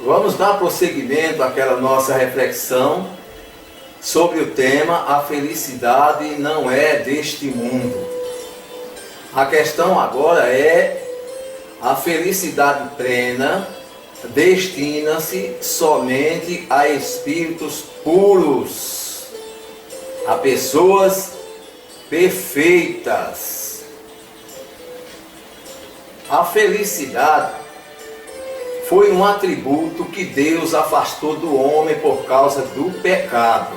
Vamos dar prosseguimento àquela nossa reflexão sobre o tema A felicidade não é deste mundo. A questão agora é: a felicidade plena destina-se somente a espíritos puros, a pessoas perfeitas. A felicidade foi um atributo que Deus afastou do homem por causa do pecado.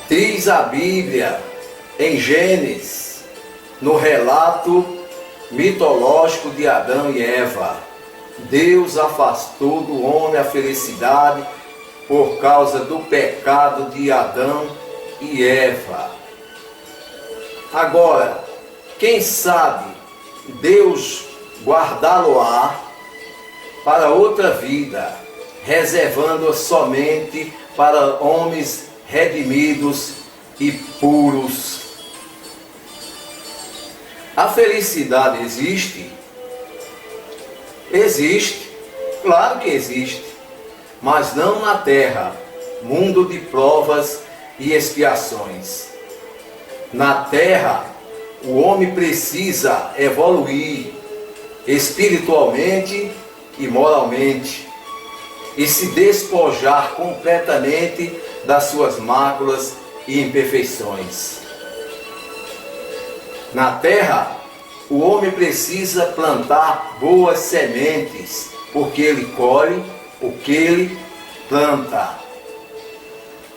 Diz a Bíblia em Gênesis, no relato mitológico de Adão e Eva: Deus afastou do homem a felicidade por causa do pecado de Adão e Eva. Agora, quem sabe Deus guardá-lo-á para outra vida, reservando-a somente para homens redimidos e puros. A felicidade existe? Existe, claro que existe, mas não na terra, mundo de provas e expiações. Na terra, o homem precisa evoluir espiritualmente e moralmente e se despojar completamente das suas máculas e imperfeições. Na terra, o homem precisa plantar boas sementes, porque ele colhe o que ele planta.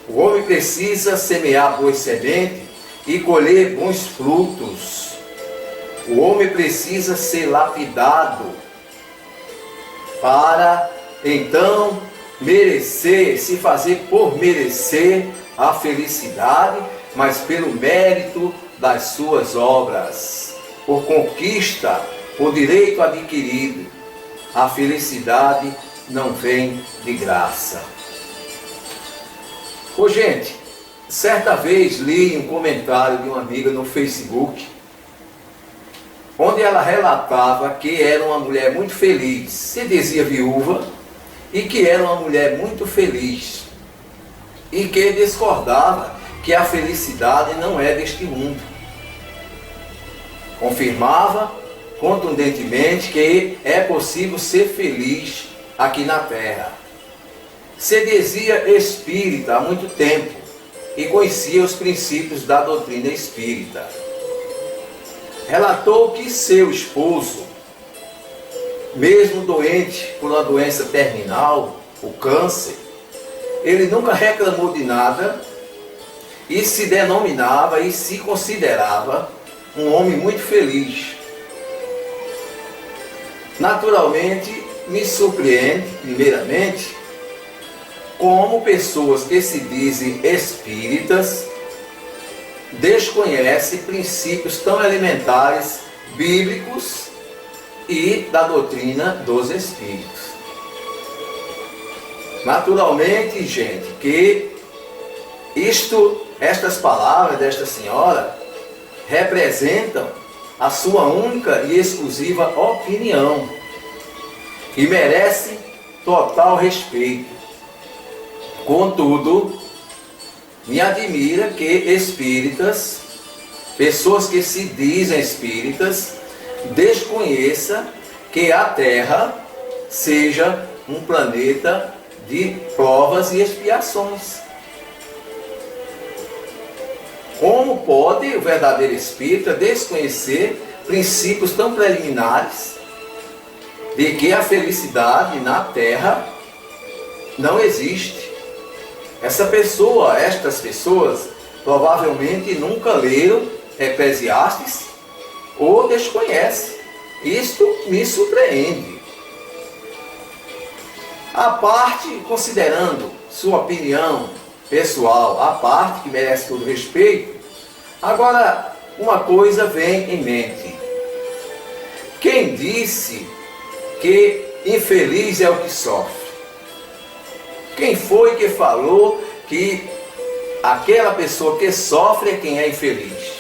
O homem precisa semear boas sementes e colher bons frutos. O homem precisa ser lapidado para então merecer, se fazer por merecer a felicidade, mas pelo mérito das suas obras, por conquista, por direito adquirido. A felicidade não vem de graça. Ô gente, certa vez li um comentário de uma amiga no Facebook, onde ela relatava que era uma mulher muito feliz, se dizia viúva, e que era uma mulher muito feliz, e que discordava que a felicidade não é deste mundo. Confirmava contundentemente que é possível ser feliz aqui na terra. Se dizia espírita há muito tempo e conhecia os princípios da doutrina espírita. Relatou que seu esposo, mesmo doente por uma doença terminal, o câncer, ele nunca reclamou de nada e se denominava e se considerava um homem muito feliz. Naturalmente, me surpreende, primeiramente, como pessoas que se dizem espíritas desconhecem princípios tão elementares, bíblicos e da doutrina dos espíritos. Naturalmente, gente, que estas palavras desta senhora representam a sua única e exclusiva opinião e merece total respeito. Contudo, me admira que espíritas, pessoas que se dizem espíritas, desconheçam que a Terra seja um planeta de provas e expiações. Como pode o verdadeiro espírita desconhecer princípios tão preliminares de que a felicidade na Terra não existe? Estas pessoas provavelmente nunca leram Eclesiastes ou desconhecem. Isto me surpreende. A parte, considerando sua opinião pessoal, a parte que merece todo respeito, agora uma coisa vem em mente. Quem disse que infeliz é o que sofre? Quem foi que falou que aquela pessoa que sofre é quem é infeliz?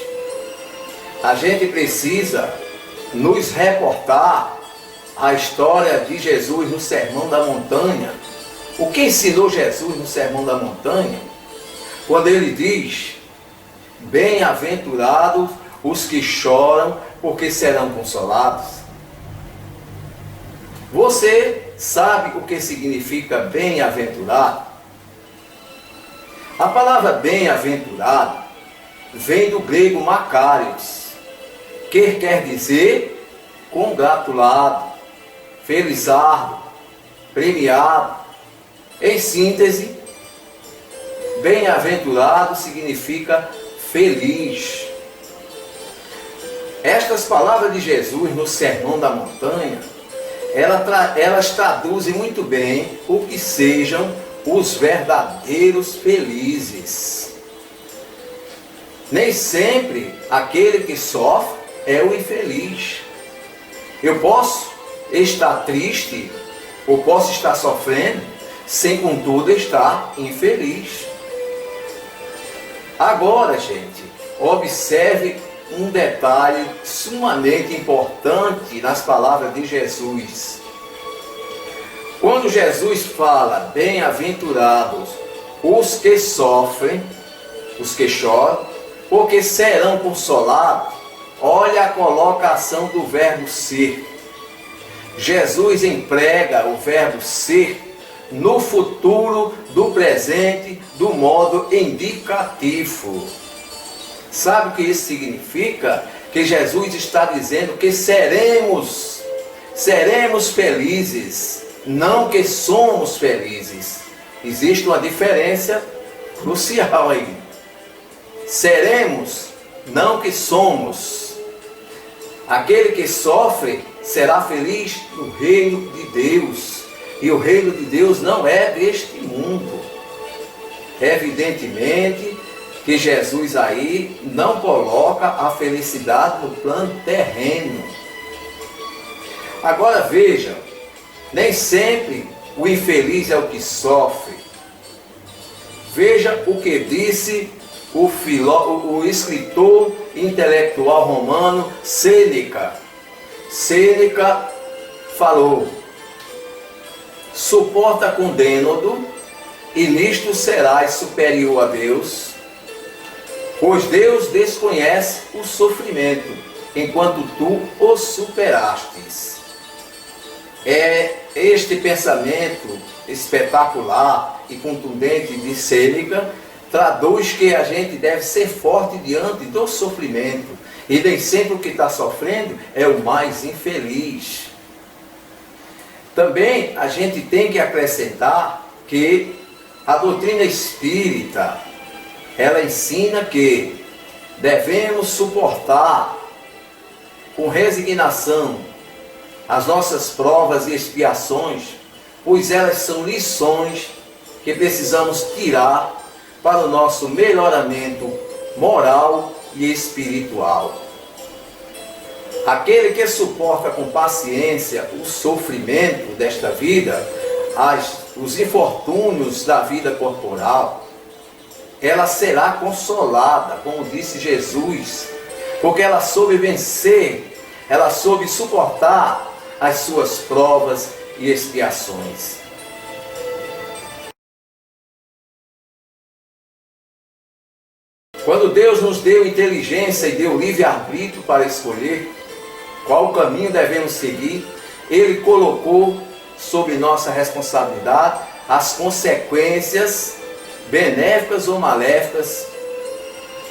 A gente precisa nos reportar a história de Jesus no Sermão da Montanha, o que ensinou Jesus no Sermão da Montanha, quando ele diz: bem-aventurados os que choram, porque serão consolados. Você sabe o que significa bem-aventurado? A palavra bem-aventurado vem do grego makarios, que quer dizer congratulado, felizardo, premiado. Em síntese, bem-aventurado significa feliz. Estas palavras de Jesus no Sermão da Montanha, elas traduzem muito bem o que sejam os verdadeiros felizes. Nem sempre aquele que sofre é o infeliz. Eu posso estar triste, ou posso estar sofrendo, sem contudo estar infeliz. Agora, gente, observe um detalhe sumamente importante nas palavras de Jesus. Quando Jesus fala, bem-aventurados os que sofrem, os que choram, porque serão consolados, olha a colocação do verbo ser. Jesus emprega o verbo ser no futuro do presente, do modo indicativo. Sabe o que isso significa? Que Jesus está dizendo que seremos felizes, não que somos felizes. Existe uma diferença crucial aí. Seremos, não que somos. Aquele que sofre será feliz no reino de Deus. E o reino de Deus não é deste mundo. Evidentemente que Jesus aí não coloca a felicidade no plano terreno. Agora veja, nem sempre o infeliz é o que sofre. Veja o que disse o escritor intelectual romano Sêneca. Sêneca falou: suporta com Dênodo, e nisto serás superior a Deus, pois Deus desconhece o sofrimento, enquanto tu o superastes. É este pensamento espetacular e contundente de Sêneca traduz que a gente deve ser forte diante do sofrimento, e nem sempre o que está sofrendo é o mais infeliz. Também a gente tem que acrescentar que a doutrina espírita, ela ensina que devemos suportar com resignação as nossas provas e expiações, pois elas são lições que precisamos tirar para o nosso melhoramento moral e espiritual. Aquele que suporta com paciência o sofrimento desta vida, os infortúnios da vida corporal, ela será consolada, como disse Jesus, porque ela soube vencer, ela soube suportar as suas provas e expiações. Quando Deus nos deu inteligência e deu livre-arbítrio para escolher qual caminho devemos seguir, Ele colocou sobre nossa responsabilidade as consequências benéficas ou maléficas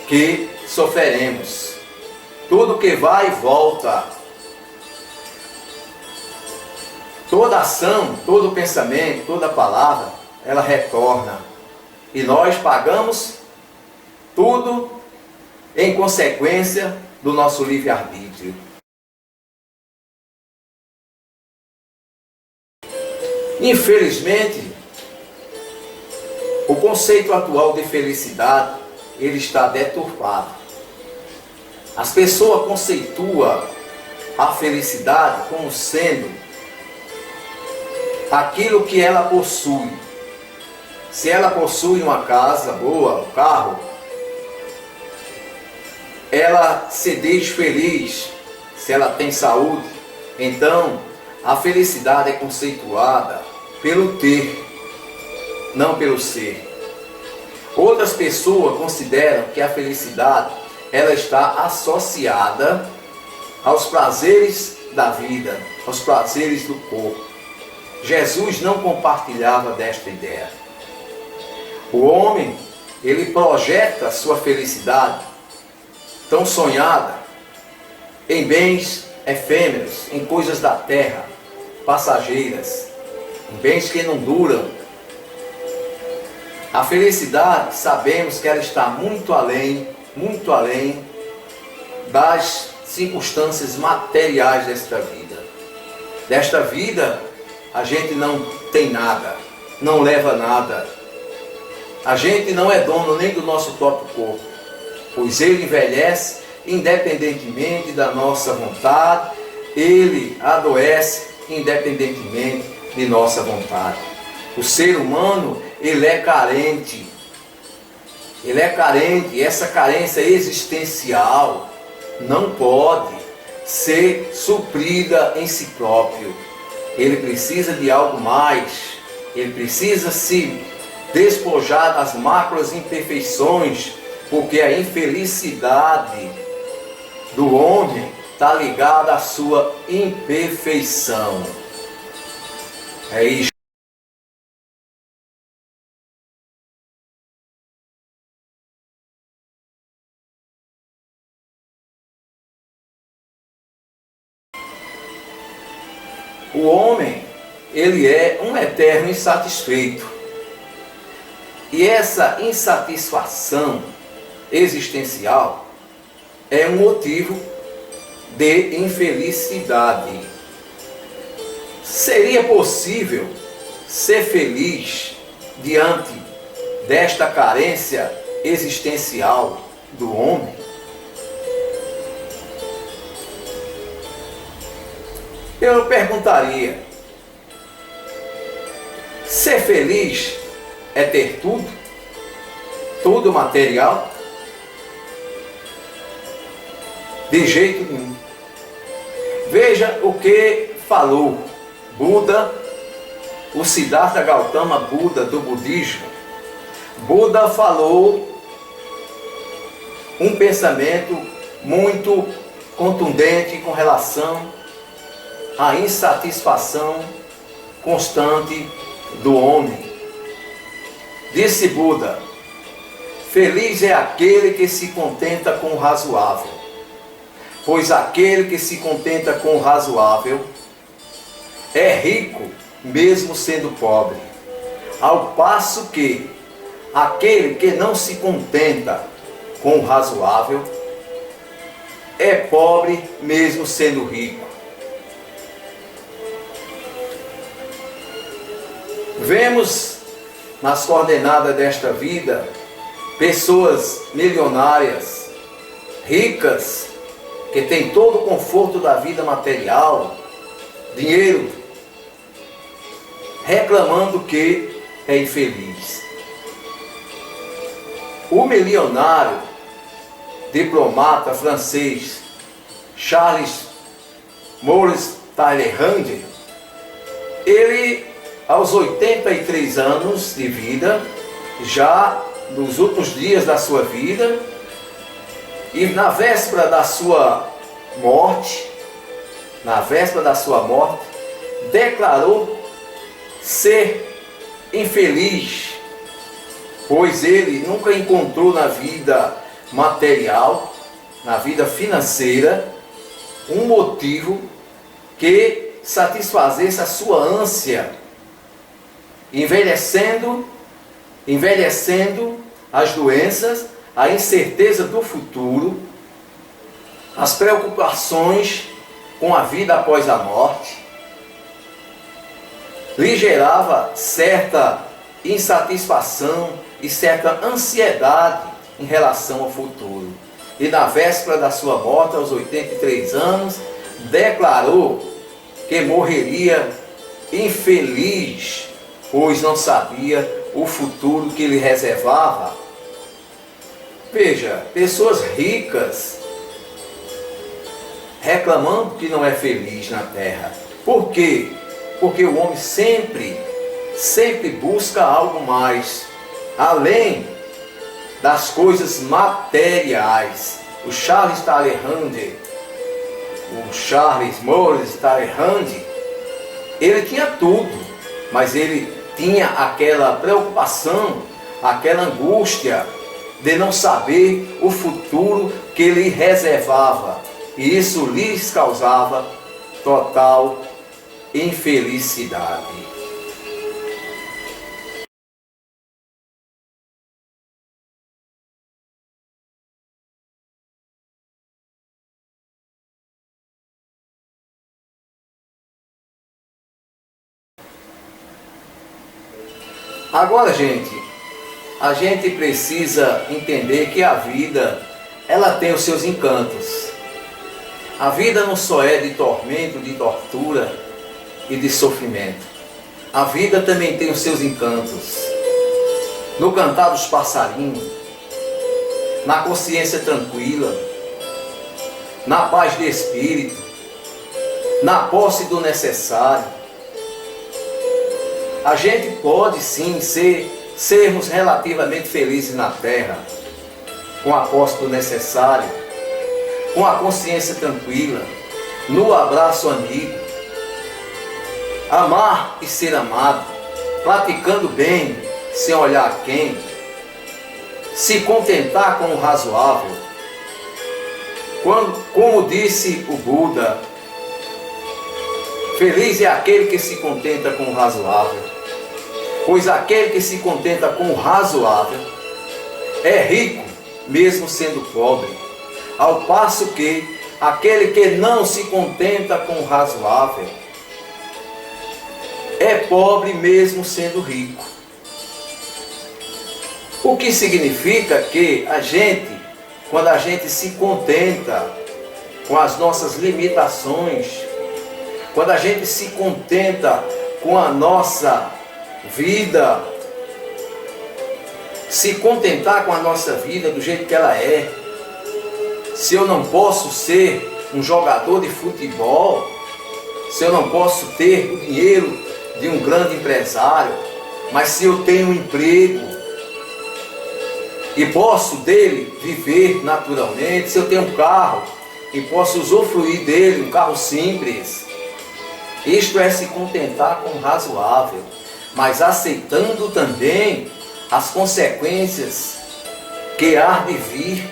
que sofreremos. Tudo que vai e volta, toda ação, todo pensamento, toda palavra, ela retorna. E nós pagamos tudo em consequência do nosso livre-arbítrio. Infelizmente, o conceito atual de felicidade, ele está deturpado. As pessoas conceituam a felicidade como sendo aquilo que ela possui. Se ela possui uma casa boa, um carro, ela se diz feliz. Se ela tem saúde, então A felicidade é conceituada pelo ter, não pelo ser. Outras pessoas consideram que a felicidade ela está associada aos prazeres da vida, aos prazeres do corpo. Jesus não compartilhava desta ideia. O homem, ele projeta sua felicidade tão sonhada em bens efêmeros, em coisas da terra, passageiras, em bens que não duram. A felicidade, sabemos que ela está muito além das circunstâncias materiais desta vida. Desta vida, a gente não tem nada, não leva nada. A gente não é dono nem do nosso próprio corpo, pois ele envelhece independentemente da nossa vontade, ele adoece independentemente de nossa vontade. O ser humano, ele é carente. Ele é carente, e essa carência existencial não pode ser suprida em si próprio. Ele precisa de algo mais. Ele precisa se despojar das máculas imperfeições, porque a infelicidade do homem está ligada à sua imperfeição. É isso. O homem, ele é um eterno insatisfeito. E essa insatisfação existencial é um motivo de infelicidade. Seria possível ser feliz diante desta carência existencial do homem? Eu perguntaria: ser feliz é ter tudo? Tudo material? De jeito nenhum. Veja o que falou Buda, o Siddhartha Gautama Buda do budismo. Buda falou um pensamento muito contundente com relação à insatisfação constante do homem. Disse Buda: feliz é aquele que se contenta com o razoável, pois aquele que se contenta com o razoável é rico mesmo sendo pobre, ao passo que aquele que não se contenta com o razoável é pobre mesmo sendo rico. Vemos nas coordenadas desta vida pessoas milionárias, ricas, que têm todo o conforto da vida material, dinheiro, reclamando que é infeliz. O milionário diplomata francês Charles Maurice Talleyrand, ele, aos 83 anos de vida, já nos últimos dias da sua vida, e na véspera da sua morte, declarou ser infeliz, pois ele nunca encontrou na vida material, na vida financeira, um motivo que satisfazesse a sua ânsia, envelhecendo as doenças, a incerteza do futuro, as preocupações com a vida após a morte, lhe gerava certa insatisfação e certa ansiedade em relação ao futuro. E na véspera da sua morte, aos 83 anos, declarou que morreria infeliz, pois não sabia o futuro que lhe reservava. Veja, pessoas ricas reclamando que não é feliz na terra. Por quê? Porque o homem sempre busca algo mais, além das coisas materiais. O Charles Maurice Talleyrand, ele tinha tudo, mas ele tinha aquela preocupação, aquela angústia de não saber o futuro que lhe reservava. E isso lhes causava total infelicidade. Agora, gente, a gente precisa entender que a vida, ela tem os seus encantos. A vida não só é de tormento, de tortura e de sofrimento. A vida também tem os seus encantos. No cantar dos passarinhos, na consciência tranquila, na paz de espírito, na posse do necessário. A gente pode sim sermos relativamente felizes na terra, com a posse do necessário, com a consciência tranquila, no abraço amigo, amar e ser amado, praticando bem, sem olhar a quem, se contentar com o razoável. Como disse o Buda, feliz é aquele que se contenta com o razoável. Pois aquele que se contenta com o razoável é rico, mesmo sendo pobre. Ao passo que aquele que não se contenta com o razoável é pobre, mesmo sendo rico. O que significa que a gente, quando a gente se contenta com as nossas limitações, quando a gente se contenta com a nossa vida, se contentar com a nossa vida do jeito que ela é. Se eu não posso ser um jogador de futebol, se eu não posso ter o dinheiro de um grande empresário, mas se eu tenho um emprego e posso dele viver naturalmente, se eu tenho um carro e posso usufruir dele, um carro simples, isto é se contentar com o razoável, mas aceitando também as consequências que há de vir,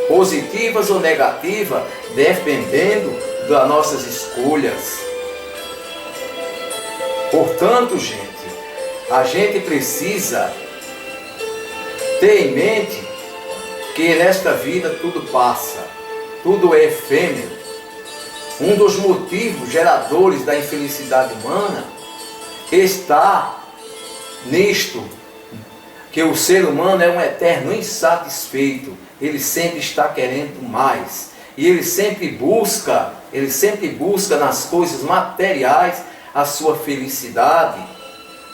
positivas ou negativas, dependendo das nossas escolhas. Portanto, gente, a gente precisa ter em mente que nesta vida tudo passa, tudo é efêmero. Um dos motivos geradores da infelicidade humana está nisto, que o ser humano é um eterno insatisfeito. Ele sempre está querendo mais. E ele sempre busca nas coisas materiais a sua felicidade,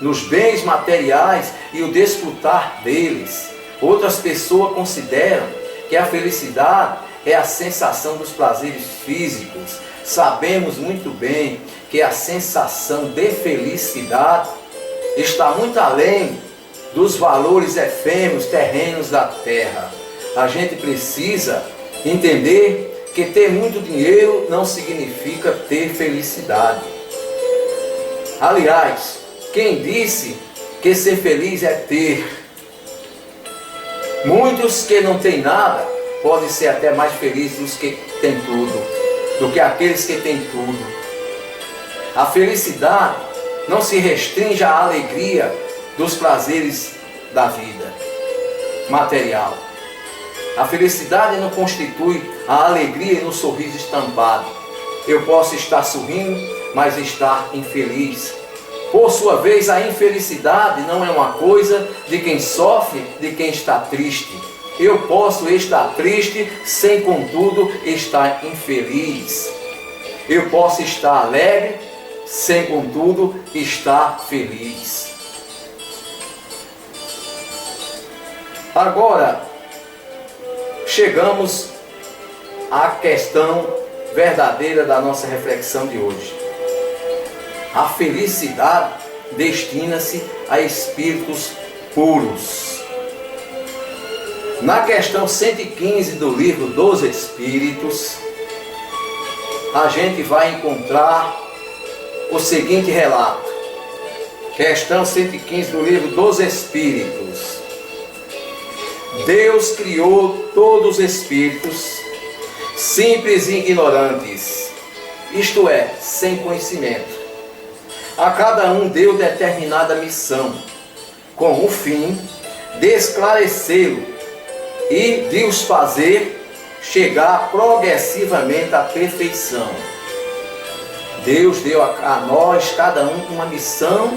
nos bens materiais e o desfrutar deles. Outras pessoas consideram que a felicidade é a sensação dos prazeres físicos. Sabemos muito bem que a sensação de felicidade está muito além dos valores efêmeros terrenos da terra. A gente precisa entender que ter muito dinheiro não significa ter felicidade. Aliás, quem disse que ser feliz é ter? Muitos que não têm nada podem ser até mais felizes dos que têm tudo, do que aqueles que têm tudo. A felicidade não se restringe à alegria dos prazeres da vida material. A felicidade não constitui a alegria no sorriso estampado. Eu posso estar sorrindo, mas estar infeliz. Por sua vez, a infelicidade não é uma coisa de quem sofre, de quem está triste. Eu posso estar triste sem, contudo, estar infeliz. Eu posso estar alegre sem, contudo, estar feliz. Agora, chegamos à questão verdadeira da nossa reflexão de hoje. A felicidade destina-se a espíritos puros. Na questão 115 do livro dos Espíritos, a gente vai encontrar o seguinte relato. Questão 115 do livro dos Espíritos. Deus criou todos os espíritos simples e ignorantes, isto é, sem conhecimento. A cada um deu determinada missão, com o fim de esclarecê-lo e de os fazer chegar progressivamente à perfeição. Deus deu a nós, cada um, uma missão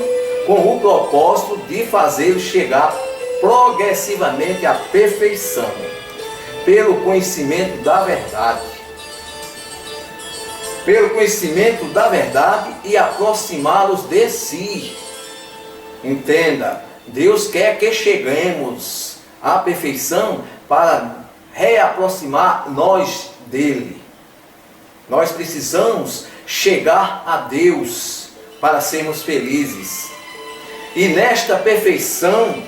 com o propósito de fazê-lo chegar progressivamente à perfeição, pelo conhecimento da verdade. Pelo conhecimento da verdade e aproximá-los de si. Entenda, Deus quer que cheguemos à perfeição para reaproximar nós dele. Nós precisamos chegar a Deus para sermos felizes. E nesta perfeição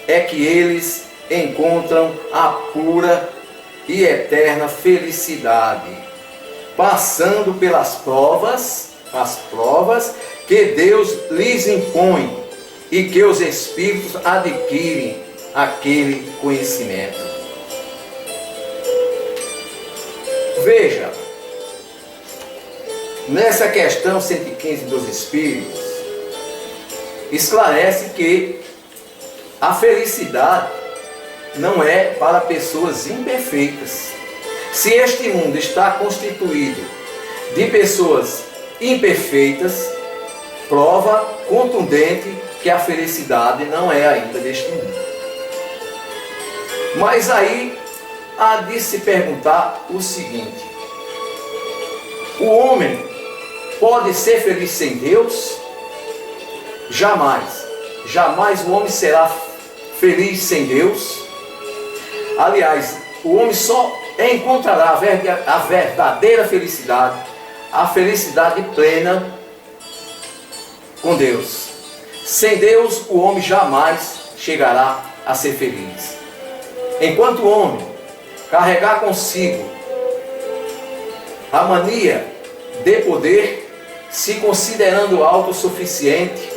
é que eles encontram a pura e eterna felicidade, passando pelas provas, as provas que Deus lhes impõe e que os espíritos adquirem aquele conhecimento. Veja, nessa questão 115 dos Espíritos, esclarece que a felicidade não é para pessoas imperfeitas. Se este mundo está constituído de pessoas imperfeitas, prova contundente que a felicidade não é ainda deste mundo. Mas aí há de se perguntar o seguinte: o homem pode ser feliz sem Deus? Jamais. Jamais o homem será feliz sem Deus. Aliás, o homem só encontrará a verdadeira felicidade, a felicidade plena com Deus. Sem Deus, o homem jamais chegará a ser feliz. Enquanto o homem carregar consigo a mania de poder, se considerando autossuficiente,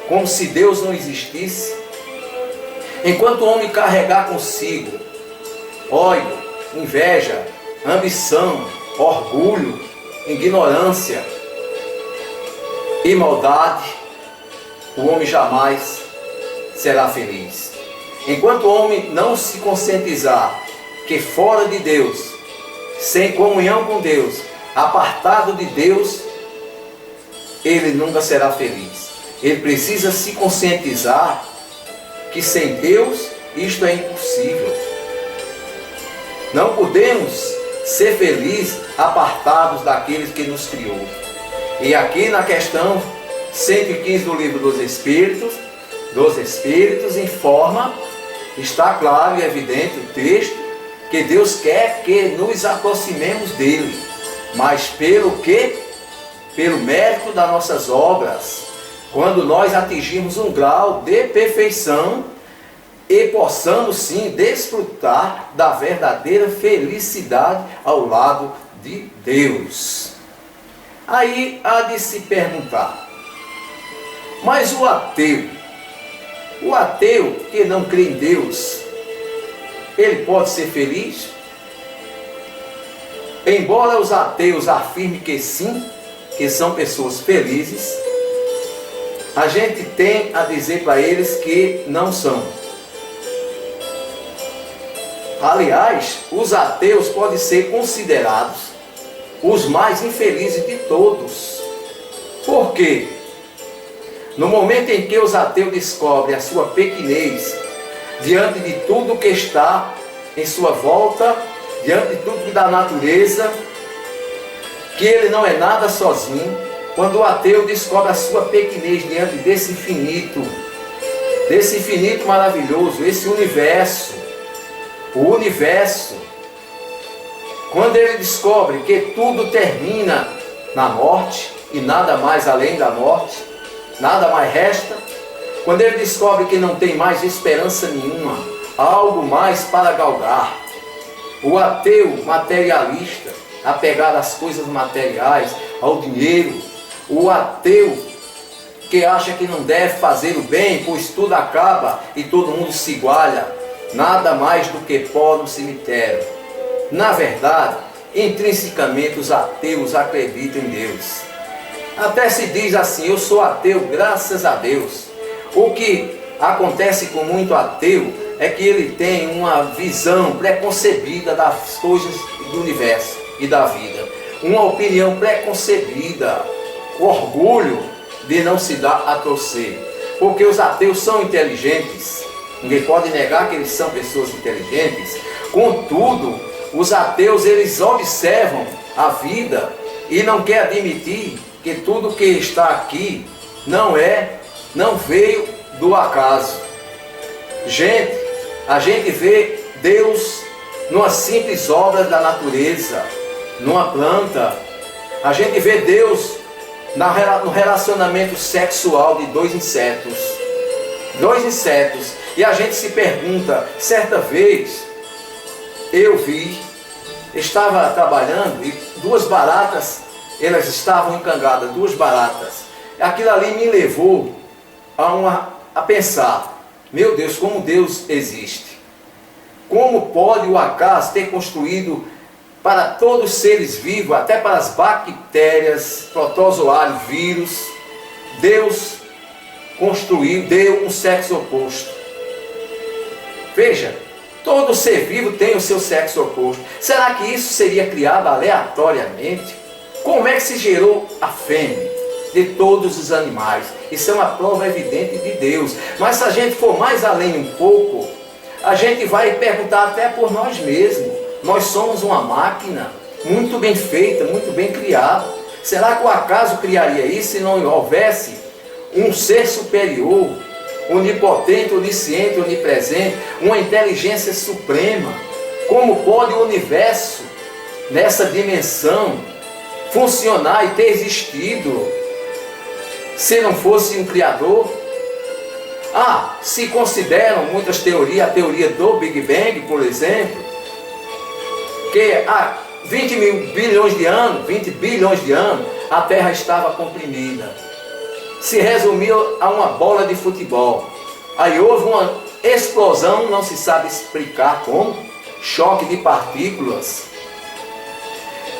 como se Deus não existisse, enquanto o homem carregar consigo ódio, inveja, ambição, orgulho, ignorância e maldade, o homem jamais será feliz. Enquanto o homem não se conscientizar que fora de Deus, sem comunhão com Deus, apartado de Deus, ele nunca será feliz. Ele precisa se conscientizar que sem Deus isto é impossível. Não podemos ser felizes apartados daqueles que nos criou. E aqui na questão 115 do livro dos Espíritos informa, está claro e evidente o texto, que Deus quer que nos aproximemos dele, mas pelo quê? Pelo mérito das nossas obras, quando nós atingirmos um grau de perfeição e possamos sim desfrutar da verdadeira felicidade ao lado de Deus. Aí há de se perguntar, mas o ateu que não crê em Deus, ele pode ser feliz? Embora os ateus afirmem que sim, que são pessoas felizes, a gente tem a dizer para eles que não são. Aliás, os ateus podem ser considerados os mais infelizes de todos. Por quê? No momento em que os ateus descobrem a sua pequenez diante de tudo que está em sua volta, diante de tudo da natureza, que ele não é nada sozinho, quando o ateu descobre a sua pequenez diante desse infinito maravilhoso, esse universo, o universo, quando ele descobre que tudo termina na morte, e nada mais além da morte, nada mais resta. Quando ele descobre que não tem mais esperança nenhuma, há algo mais para galgar. O ateu materialista, apegado às coisas materiais, ao dinheiro. O ateu que acha que não deve fazer o bem, pois tudo acaba e todo mundo se iguala. Nada mais do que pó no cemitério. Na verdade, intrinsecamente os ateus acreditam em Deus. Até se diz assim: eu sou ateu, graças a Deus. O que acontece com muito ateu é que ele tem uma visão preconcebida das coisas do universo e da vida. Uma opinião preconcebida, orgulho de não se dar a torcer. Porque os ateus são inteligentes. Ninguém pode negar que eles são pessoas inteligentes. Contudo, os ateus, eles observam a vida e não querem admitir que tudo que está aqui não veio do acaso. Gente, a gente vê Deus numa simples obra da natureza, numa planta. A gente vê Deus no relacionamento sexual de dois insetos. E a gente se pergunta, certa vez, estava trabalhando e duas baratas, elas estavam encangadas, duas baratas. Aquilo ali me levou a pensar, meu Deus, como Deus existe. Como pode o acaso ter construído para todos os seres vivos, até para as bactérias, protozoários, vírus, Deus construiu, deu um sexo oposto. Veja, todo ser vivo tem o seu sexo oposto. Será que isso seria criado aleatoriamente? Como é que se gerou a fêmea de todos os animais? Isso é uma prova evidente de Deus. Mas se a gente for mais além um pouco, a gente vai perguntar até por nós mesmos. Nós somos uma máquina muito bem feita, muito bem criada. Será que o acaso criaria isso se não houvesse um ser superior, onipotente, onisciente, onipresente, uma inteligência suprema? Como pode o universo, nessa dimensão, funcionar e ter existido se não fosse um Criador? Se consideram muitas teorias, a teoria do Big Bang, por exemplo, que há 20 bilhões de anos, a Terra estava comprimida. Se resumiu a uma bola de futebol. Aí houve uma explosão, não se sabe explicar como, choque de partículas.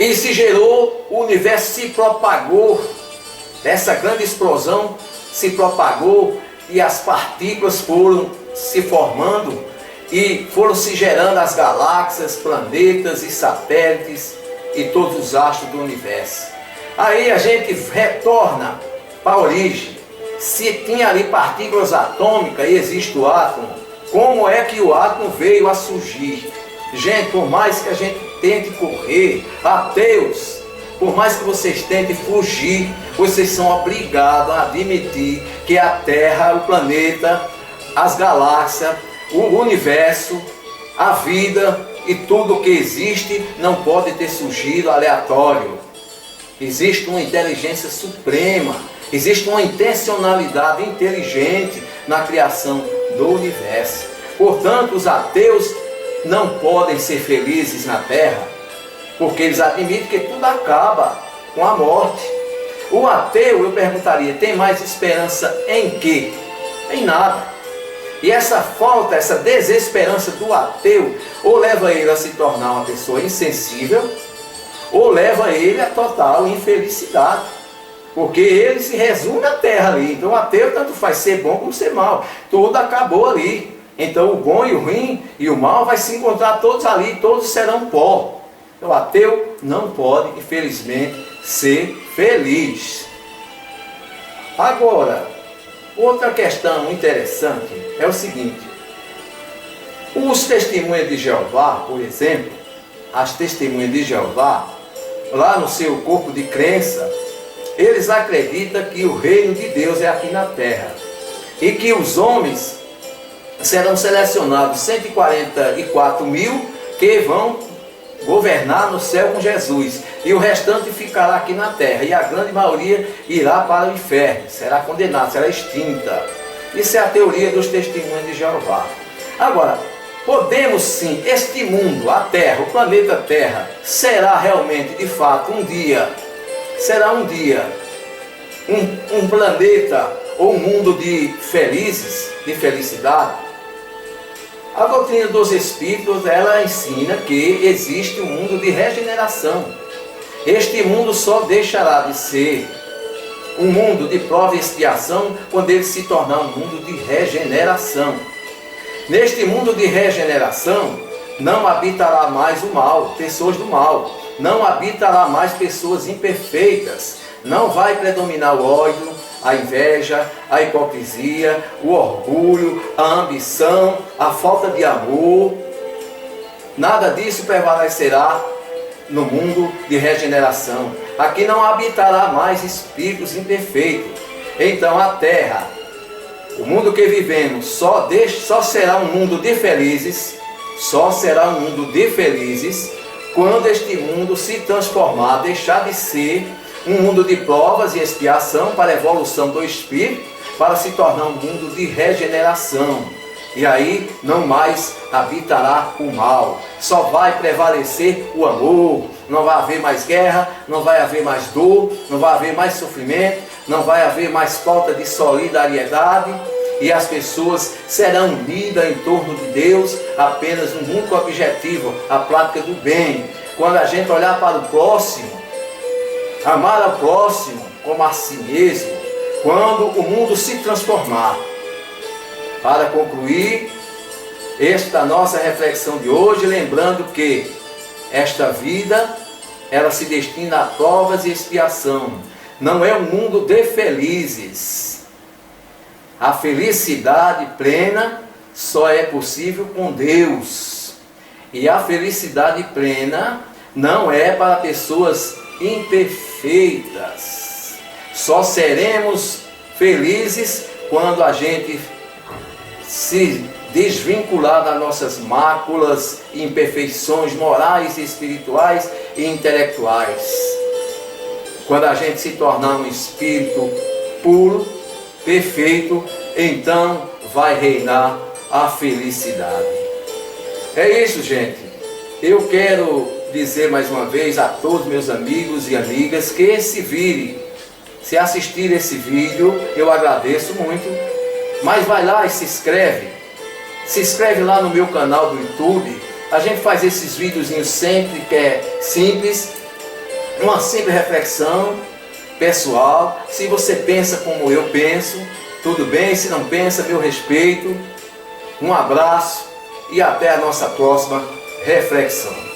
E se gerou, o universo se propagou. Essa grande explosão se propagou e as partículas foram se formando e foram se gerando as galáxias, planetas e satélites e todos os astros do universo. Aí a gente retorna para a origem. Se tinha ali partículas atômicas e existe o átomo, como é que o átomo veio a surgir? Gente, por mais que a gente tente correr, ateus, por mais que vocês tentem fugir, vocês são obrigados a admitir que a Terra, o planeta, as galáxias, o universo, a vida e tudo que existe não pode ter surgido aleatório. Existe uma inteligência suprema, existe uma intencionalidade inteligente na criação do universo. Portanto, os ateus não podem ser felizes na Terra, porque eles admitem que tudo acaba com a morte. O ateu, eu perguntaria, tem mais esperança em quê? Em nada. E essa falta, essa desesperança do ateu, ou leva ele a se tornar uma pessoa insensível, ou leva ele a total infelicidade. Porque ele se resume à terra ali. Então o ateu tanto faz ser bom como ser mal. Tudo acabou ali. Então o bom e o ruim e o mal vai se encontrar todos ali, todos serão pó. Então o ateu não pode, infelizmente, ser feliz. Agora, outra questão interessante é o seguinte: os testemunhas de Jeová, por exemplo, as testemunhas de Jeová, lá no seu corpo de crença, eles acreditam que o reino de Deus é aqui na terra e que os homens serão selecionados 144 mil que vão governar no céu com Jesus. e o restante ficará aqui na terra, e a grande maioria irá para o inferno, será condenada, será extinta. Isso é a teoria dos testemunhos de Jeová. Agora, podemos sim, este mundo, a Terra, o planeta Terra, será realmente, de fato, um dia, será um dia, um planeta ou um mundo de felizes, de felicidade? A doutrina dos Espíritos, ela ensina que existe um mundo de regeneração. Este mundo só deixará de ser um mundo de prova e expiação quando ele se tornar um mundo de regeneração. Neste mundo de regeneração, não habitará mais o mal, pessoas do mal. Não habitará mais pessoas imperfeitas. Não vai predominar o ódio, a inveja, a hipocrisia, o orgulho, a ambição, a falta de amor. Nada disso prevalecerá no mundo de regeneração. Aqui não habitará mais espíritos imperfeitos. Então a terra, o mundo que vivemos, só será um mundo de felizes, só será um mundo de felizes quando este mundo se transformar, deixar de ser um mundo de provas e expiação para a evolução do espírito, para se tornar um mundo de regeneração. E aí não mais habitará o mal, só vai prevalecer o amor. Não vai haver mais guerra, não vai haver mais dor, não vai haver mais sofrimento, não vai haver mais falta de solidariedade, e as pessoas serão unidas em torno de Deus, apenas um único objetivo, a prática do bem. Quando a gente olhar para o próximo, amar ao próximo como a si mesmo, quando o mundo se transformar. Para concluir esta nossa reflexão de hoje, lembrando que esta vida, ela se destina a provas e expiação. Não é um mundo de felizes. A felicidade plena só é possível com Deus. E a felicidade plena não é para pessoas imperfeitas. Só seremos felizes quando a gente se desvincular das nossas máculas, imperfeições morais, espirituais e intelectuais. Quando a gente se tornar um espírito puro, perfeito, então vai reinar a felicidade. É isso, gente. Eu quero dizer mais uma vez a todos meus amigos e amigas que se assistir esse vídeo, eu agradeço muito, mas vai lá e se inscreve lá no meu canal do YouTube. A gente faz esses videozinhos sempre, que é simples, uma simples reflexão pessoal. Se você pensa como eu penso, tudo bem. Se não pensa, meu respeito. Um abraço e até a nossa próxima reflexão.